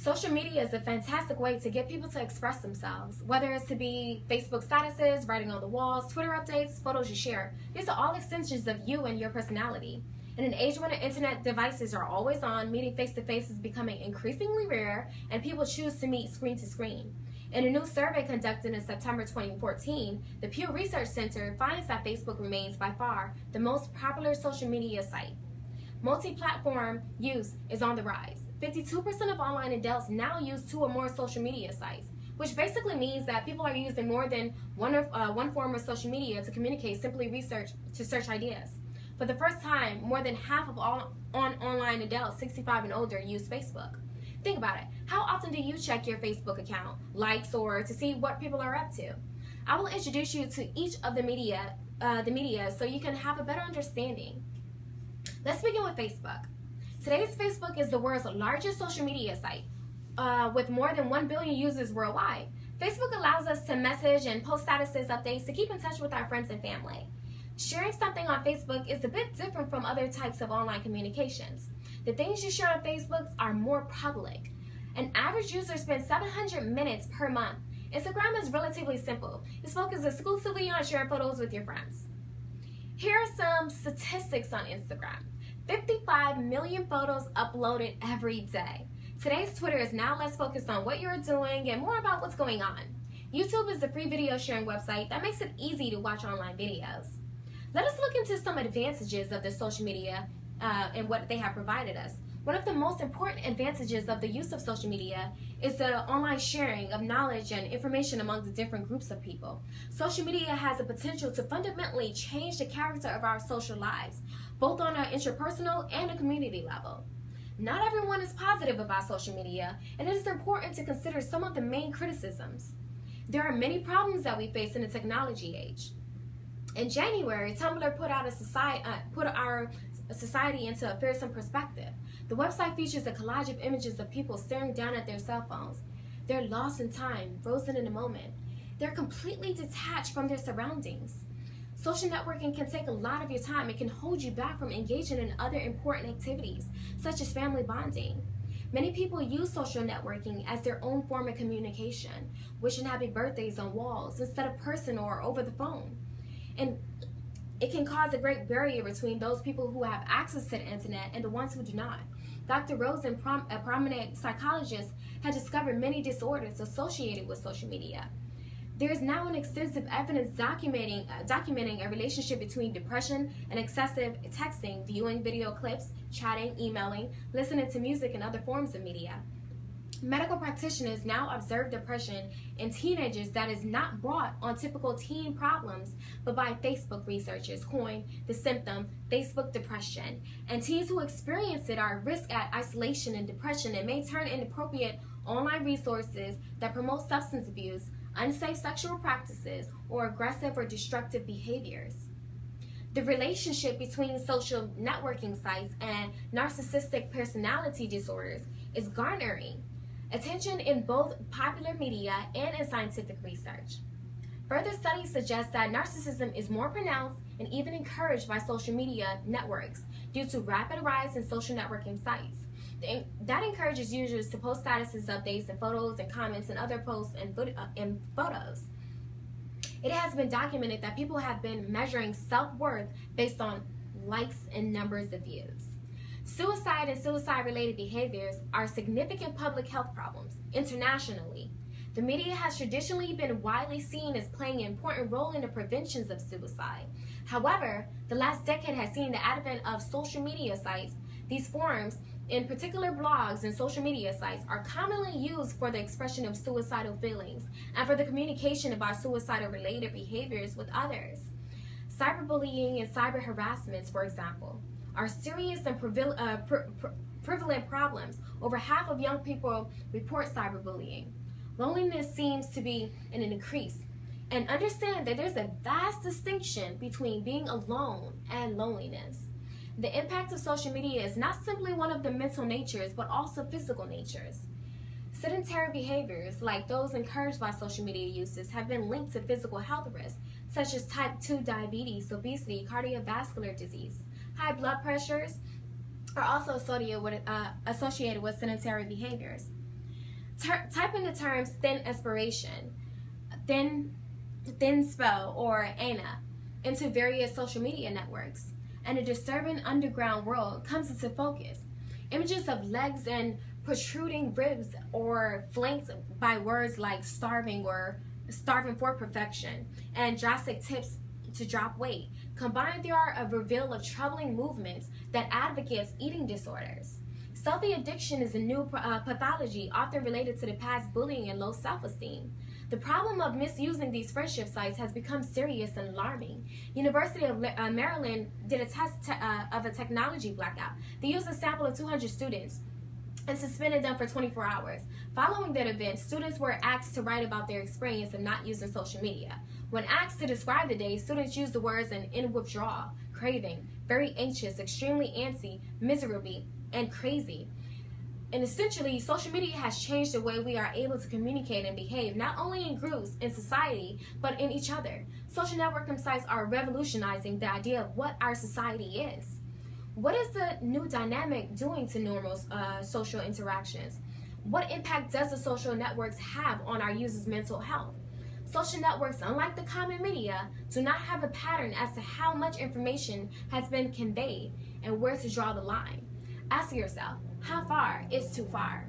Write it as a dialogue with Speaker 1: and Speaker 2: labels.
Speaker 1: Social media is a fantastic way to get people to express themselves, whether it's to be Facebook statuses, writing on the walls, Twitter updates, photos you share. These are all extensions of you and your personality. In an age when the internet devices are always on, meeting face-to-face is becoming increasingly rare, and people choose to meet screen to screen. In a new survey conducted in September 2014, the Pew Research Center finds that Facebook remains by far the most popular social media site. Multi-platform use is on the rise. 52% of online adults now use 2 or more social media sites, which basically means that people are using more than one form of social media to communicate, simply search ideas. For the first time, more than half of all online adults 65 and older use Facebook. Think about it. How often do you check your Facebook account, likes, or to see what people are up to? I will introduce you to each of the media so you can have a better understanding. Let's begin with Facebook. Today's Facebook is the world's largest social media site, with more than 1 billion users worldwide. Facebook allows us to message and post statuses updates to keep in touch with our friends and family. Sharing something on Facebook is a bit different from other types of online communications. The things you share on Facebook are more public. An average user spends 700 minutes per month. Instagram is relatively simple. It's focused exclusively on sharing photos with your friends. Here are some statistics on Instagram. 55 million photos uploaded every day. Today's Twitter is now less focused on what you're doing and more about what's going on. YouTube is a free video sharing website that makes it easy to watch online videos. Let us look into some advantages of the social media and what they have provided us. One of the most important advantages of the use of social media is the online sharing of knowledge and information among the different groups of people. Social media has the potential to fundamentally change the character of our social lives, both on an interpersonal and a community level. Not everyone is positive about social media, and it is important to consider some of the main criticisms. There are many problems that we face in the technology age. In January, Tumblr put our society into a fearsome perspective. The website features a collage of images of people staring down at their cell phones. They're lost in time, frozen in the moment. They're completely detached from their surroundings. Social networking can take a lot of your time. It can hold you back from engaging in other important activities, such as family bonding. Many people use social networking as their own form of communication, wishing happy birthdays on walls instead of person or over the phone. And it can cause a great barrier between those people who have access to the internet and the ones who do not. Dr. Rosen, a prominent psychologist, has discovered many disorders associated with social media. There is now an extensive evidence documenting a relationship between depression and excessive texting, viewing video clips, chatting, emailing, listening to music, and other forms of media. Medical practitioners now observe depression in teenagers that is not brought on typical teen problems, but by Facebook researchers coined the symptom Facebook depression. And teens who experience it are at risk at isolation and depression and may turn inappropriate online resources that promote substance abuse, unsafe sexual practices, or aggressive or destructive behaviors. The relationship between social networking sites and narcissistic personality disorders is garnering attention in both popular media and in scientific research. Further studies suggest that narcissism is more pronounced and even encouraged by social media networks due to rapid rise in social networking sites. That encourages users to post statuses, updates, and photos and comments and other posts and photos. It has been documented that people have been measuring self-worth based on likes and numbers of views. Suicide and suicide-related behaviors are significant public health problems internationally. The media has traditionally been widely seen as playing an important role in the prevention of suicide. However, the last decade has seen the advent of social media sites. These forums, in particular blogs and social media sites, are commonly used for the expression of suicidal feelings and for the communication about suicidal-related behaviors with others. Cyberbullying and cyber harassments, for example, are serious and prevalent problems. Over half of young people report cyberbullying. Loneliness seems to be in an increase. And understand that there's a vast distinction between being alone and loneliness. The impact of social media is not simply one of the mental natures, but also physical natures. Sedentary behaviors, like those encouraged by social media uses, have been linked to physical health risks, such as type 2 diabetes, obesity, cardiovascular disease. High blood pressures are also associated with sedentary behaviors. Type in the terms thin inspiration, thin spell, or ANA into various social media networks, and a disturbing underground world comes into focus. Images of legs and protruding ribs, or flanked by words like starving or starving for perfection, and drastic tips to drop weight. Combined, there are a reveal of troubling movements that advocates eating disorders. Selfie addiction is a new pathology often related to the past bullying and low self-esteem. The problem of misusing these friendship sites has become serious and alarming. University of Maryland did a test of a technology blackout. They used a sample of 200 students and suspended them for 24 hours. Following that event, students were asked to write about their experience of not using social media. When asked to describe the day, students used the words in withdrawal, craving, very anxious, extremely antsy, miserably, and crazy. And essentially, social media has changed the way we are able to communicate and behave, not only in groups, in society, but in each other. Social networking sites are revolutionizing the idea of what our society is. What is the new dynamic doing to normal social interactions? What impact does the social networks have on our users' mental health? Social networks, unlike the common media, do not have a pattern as to how much information has been conveyed and where to draw the line. Ask yourself, how far is too far?